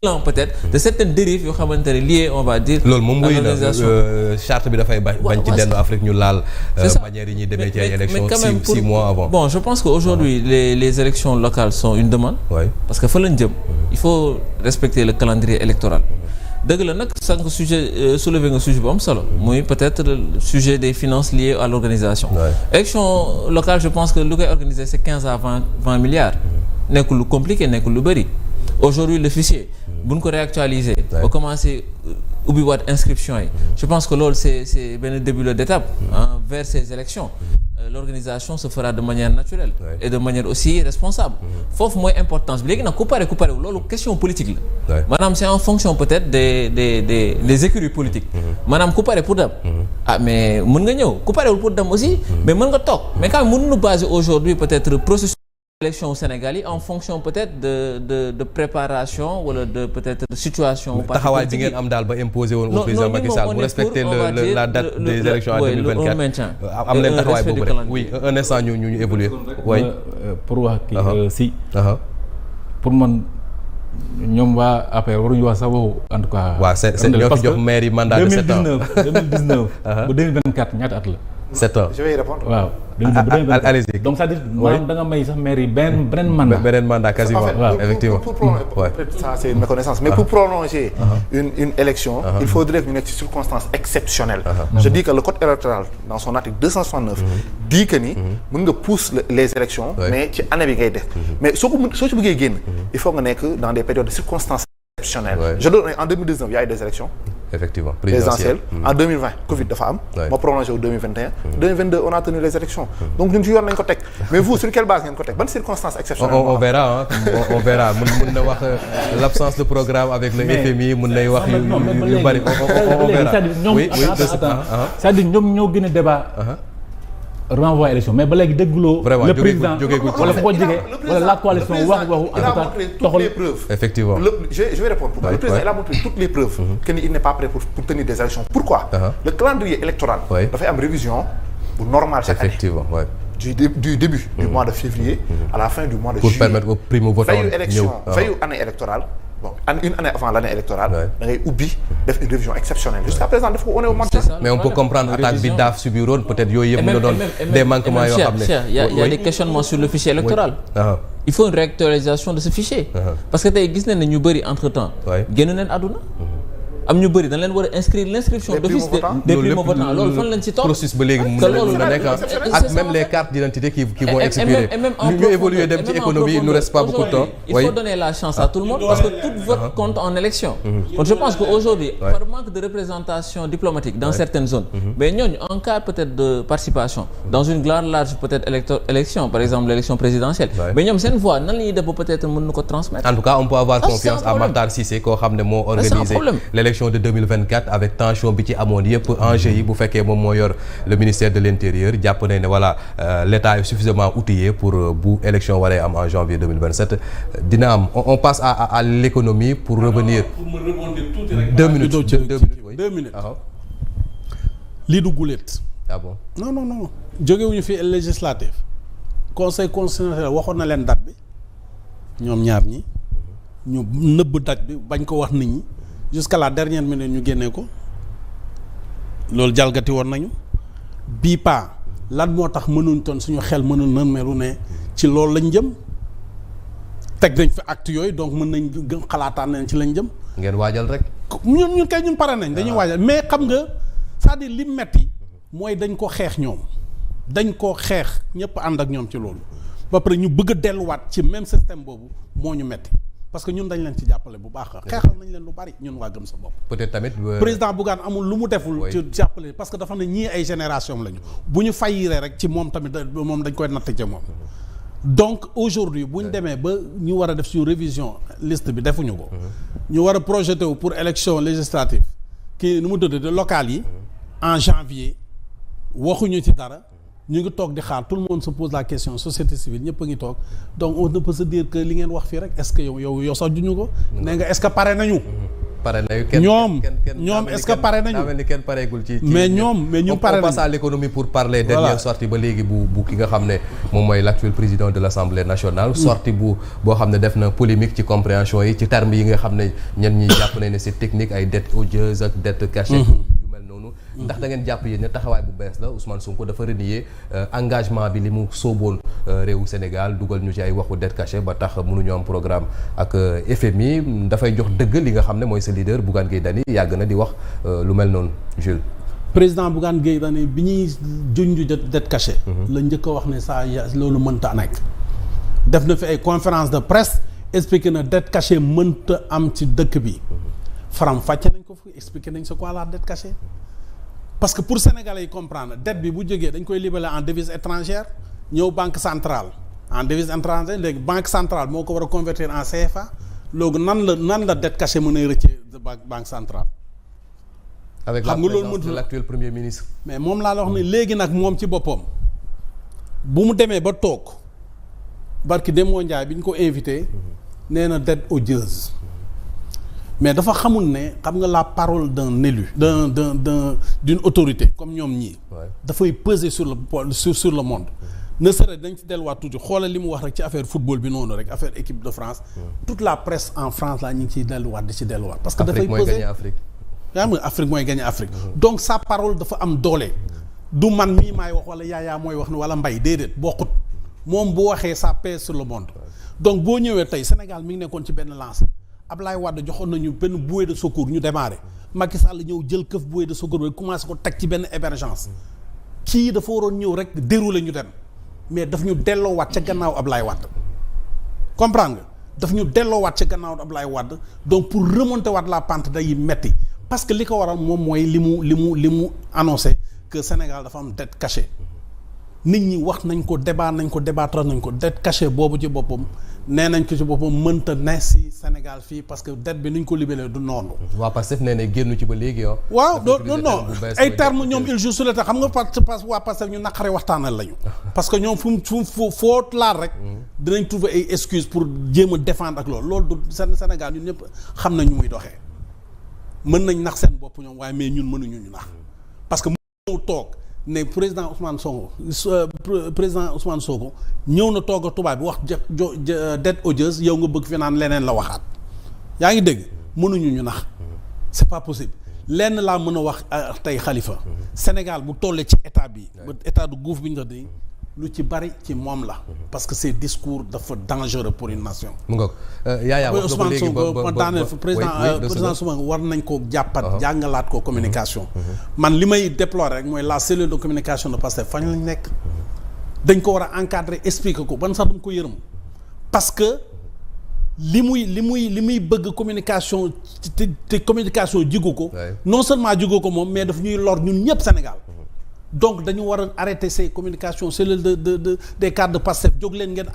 peut-être de certaines dérives yoo xamante ne liées on va dire. loolu moom muy na charte bi dafay bañ ci dellu Afrique ñu laal. manière yi ñuy demee ci ay élections 6 mois avant. bon je pense que aujourd'hui les élections locales sont une demande. parce que fa lañ jëm. il faut respecter le calendrier électoral. dëgg la nag sànq sujet soulevé nga sujet bu am solo. muy peut-être le sujet des finances liées à l'organisation. élection locale je pense que lu koy organiser c'est 15 à 20 milliards. nekkul lu compliqué nekkul lu bëri. aujourd'hui le fichier. bu ñu ko réactualiser. ba commencer ubbi waat inscription yi. je pense que loolu c'est benn début d'étape. vers ces élections. L'organisation se fera de manière naturelle. Et de manière aussi responsable. foofu mooy importance bi léegi nag ku pare loolu question politique la. maanaam c'est en fonction peut-être des écuries politiques. maanaam ku pare pour dem. mais mën nga ñëw ku parewul pour dem aussi. mais mën nga toog mais quand même mën nañu baser aujourd'hui peut-être processus. élection au Sénégal yi en fonction peut-être de préparation wala de peut-être situation. taxawaay bi ngeen am daal ba imposer woon au président Macky Sall pour respecter la date des élections en 2024 am leen taxawaay boobu rek oui un instant ñu évoluer. oui pour wax kii si. pour man ñoom waa APR waruñu wax sax waxu en tout cas. waaw c'est ñoo fi jox maire yi mandat de 7 ans 2019 ba 2024 ñaata at la. 7 ans je vais y répondre. waaw. allez-y. donc c'est-à-dire maanaam da nga may sax maire yi beneen mandat. Quasiment. waaw effectivement pour peut-être ça c'est une méconnaissance mais pour prolonger une élection il faudrait que ñu nekk ci circonstances exceptionnelles. je dis que le code électoral dans son article 269 dit que ni mën nga pousser les élections mais ci année bi ngay def mais soo ci bëggee génn il faut nga nekk dans des périodes de circonstances exceptionnelles. je donne en 2019 il y a eu des élections. effectivement présidentielle en 2020 Covid dafa am. ma prolongé au 2021. 2022 on a tenu les élections. donc ñun ci yoon lañ ko teg mais vous sur quelle base ngeen ko teg ban circonstance exceptionnelle. on verra on verra mën na wax l'absence de programme avec le FMI mën nay wax yu bari on verra. oui c'est-à-dire ñoom ñoo gën a débat. renvoi élection mais ba léegi dégguloo le président wala fu ko jege wala la coalition wax waxu en tout cas toutes les preuves. effectivement je vais répondre. le président il a montré toutes les preuves que ni il n'est pas prêt pour tenir des élections. pourquoi le calendrier électoral dafay am révision bu normal chaque année. effectivement du début du mois de février à la fin du mois de juillet. pour permettre aux primo-votants veillu élection veillu année électorale. bon une année avant l'année électorale. da ngay ubbi def une révision exceptionnelle. jusqu'à présent def ko on est au mois de mais on peut comprendre attaque bi daaf subiroon peut-être yooyu yëpp ñu doon des manquements yoo xam ne. il y a des questionnements sur le fichier électoral. il faut une réactualisation de ce fichier. parce que tey gis nañ ne ñu bëri entre temps. génn nañ àdduna. am ñu bëri dañ leen war a inscrire l'inscription d'office des primo-votants loolu fan lañ ci toog. processus ba léegi mun na nekk ak même les cartes d'identité qui vont expirer ñu évoluer dem ci économie il nous reste pas beaucoup de temps. il faut donner la chance à tout le monde parce que tout vote compte en élection. donc je pense que aujourd'hui par manque de représentation diplomatique dans certaines zones. mais ñooñu en cas peut-être de participation dans une grande large peut-être élection par exemple l'élection présidentielle. mais ñoom seen voix nan la ñuy def ba peut-être mën na ko transmettre. en tout cas on peut avoir confiance à Makhtar Cissé koo xam ne moo organisé l'élection de 2024 avec tension bi ci amoon yëpp enjeu yi bu fekkee moom moo yor le ministère de l'intérieur jàpp nañ ne voilà l'État est suffisamment outillé pour bu élection waree am en janvier 2027 dina am on passe à l'économie pour revenir. pour me rebondir tuuti rek. 2 minutes 2 minutes. lii du guléet. ah bon non jógewuñu fi législative conseil constitutionnel waxoon na leen date bi ñoom ñaar ñi ñu nëbb date bi bañ ko wax nit ñi. jusqu'à la dernière minute ñu génnee ko loolu jalgati woon nañu bii pas lan moo tax mënuñ toon suñu xel mënul nan melu ne ci loolu lañ jëm teg nañ fi acte yooyu donc mën nañ gën xalaataan nañ ci lañ jëm. ngeen waajal rek. ñun kay ñun pare nañ. dañuy waajal mais xam nga c'est-à-dire li metti mooy dañ ko xeex ñoom dañ ko xeex ñëpp ànd ak ñoom ci loolu ba pare ñu bëgg a delluwaat ci même système boobu moo ñu metti parce que ñun dañ leen ci jàppale bu baax xeexal nañ leen lu bari ñun waa gëm sa bopp. peut-être tamit. président Bougane amul lu mu deful. ci jàppale parce que dafa ne ñii ay génération lañu. bu ñu fayiree rek ci moom tamit moom dañ koy natt ci moom. donc aujourd'hui bu ñu demee ba ñu war a def suñu révision liste bi defuñu ko. ñu war a projeté wu pour élection législative kii nu mu tudd de locales yi. en janvier waxuñu ci dara. ñu ngi toog di xaar tout le monde se pose la question société civile ñëpp a ngi toog donc on ne peut se dire que li ngeen wax fii rek est-ce que yow sax juñu ko. nee nga est-ce que pare nañu. pare nañu. ñoom est-ce que pare nañu. daa mel ni kenn pareegul ci. mais ñun pare nañu. on passe à l'économie pour parler. dernière sortie ba léegi bu ki nga xam ne moom mooy l'actuel président de l'Assemblée nationale. sortie boo xam ne def na polémique ci compréhension yi ci termes yi nga xam ne ñenn ñi jàpp nañ ne c'est technique ay dettes odieuses ak dettes cachées. ndax da ngeen jàpp yéen ne taxawaay bu bees la Ousmane Sonko dafa renier engagement bi li mu sóoboon réewu Sénégal dugal ñu ci ay waxu dette cachée ba tax mënuñu am programme ak FMI dafay jox dëgg li nga xam ne mooy sa leader Bougane Gueye Dany yàgg na di wax lu mel noonu Jules. président Bougane Gueye Dany bi ñuy junj dette cachée. la njëkk a wax ne saa loolu mënta nekk. def na fi ay conférence de presse expliqué na dette cachée mënta am ci dëkk bi. faram fàcce nañ ko fi expliqué nañ c'est quoi la dette cachée. parce que pour Sénégalais yi comprendre dette bi bu jógee dañ koy libaler en devise étrangère ñëw banque centrale en devise étrangère léegi banque centrale moo ko war a convertir en CFA loolu nan la dette cachée mën a rëccee de banque centrale. avec la présence de l'actuel premier ministre. mais moom laa la wax ne léegi nag moom ci boppam bu mu demee ba toog barki Demba Ndiaye bi ñu ko invité nee na dette odieuse. mais dafa xamul ne xam nga la parole d'un élu d'une autorité comme ñoom ñii dafay peser sur le monde ne serait dañ ci delluwaat tuuti xoolal li mu wax rek ci affaire football bi noonu rek affaire équipe de France toute la presse en France là ñu ngi ciy delluwaat di ci delluwaat parce que dafay peser yaa nga Afrique mooy gagner Afrique donc sa parole dafa am doole du man mii maay wax wala yaayaa mooy wax ne wala mbay déedéet bokkut moom bu waxee ça pèse sur le monde donc boo ñëwee tey Sénégal mi ngi nekkoon ci benn lancé Ablaye Wade joxoon nañu benn bouée de secours ñu démarré Macky Sall ñëw jël këf bouée de secours bi commencé ko teg ci benn émergence kii dafa waroon ñëw rek dérouler ñu dem mais daf ñu delloowaat ca gannaaw Ablaye Wade comprendre nga daf ñu delloowaat ca gannaaw Ablaye Wade donc pour remonter waat la pente day metti parce que li ko waral moom mooy li mu annoncé que Sénégal dafa am dette cachée nit ñi wax nañ ko débattre nañ ko dette cachée boobu ci boppam nee nañ ko ci boppam mënta ne si Sénégal fii parce que dette bi ni ñu ko libellé du noonu. waaw Pastef nee na génn ci ba léegi yow. waaw non ay termes ñoom il joue sur le terme xam nga parce que waa Pastef ñu naqare waxtaanal lañu. parce que ñoom fu foo laal rek. dinañ trouver ay excuses pour jéem a défendre ak loolu du Sénégal ñun ñëpp xam nañ ñu muy doxee. mën nañ nax seen bopp ñoom waaye mais ñun mënuñu ñu nax parce que mu ñëw toog. ne président Ousmane Sonko ñëw na toog a tubaab bi wax dette odieuse yow nga bëgg fi naan leneen la waxaat yaa ngi dégg mënuñu ñu nax c'est pas possible lenn laa mën a wax tey Khalifa Sénégal bu tollee ci état bi ba état de gouvernement bi ñu tax di lu ci bari ci moom la parce que ces discours dafa dangereux pour une nation. mu ngoog yaa wax nga ko léegi ba daaneel président Sonko war nañ ko jàppat jàngalaat ko communication. man li may déplorer rek mooy la cellule de communication de Pastef fañ lañ nekk. dañ ko war a encadrer expliquer ko ban sax dama ko yërëm parce que li muy bëgg communication te communication jigu ko. non seulement jigu ko moom mais daf ñuy lor ñun ñëpp Sénégal. donc dañu war a arrêter ces communications cellule des cadres de Pastef jóg leen ngeen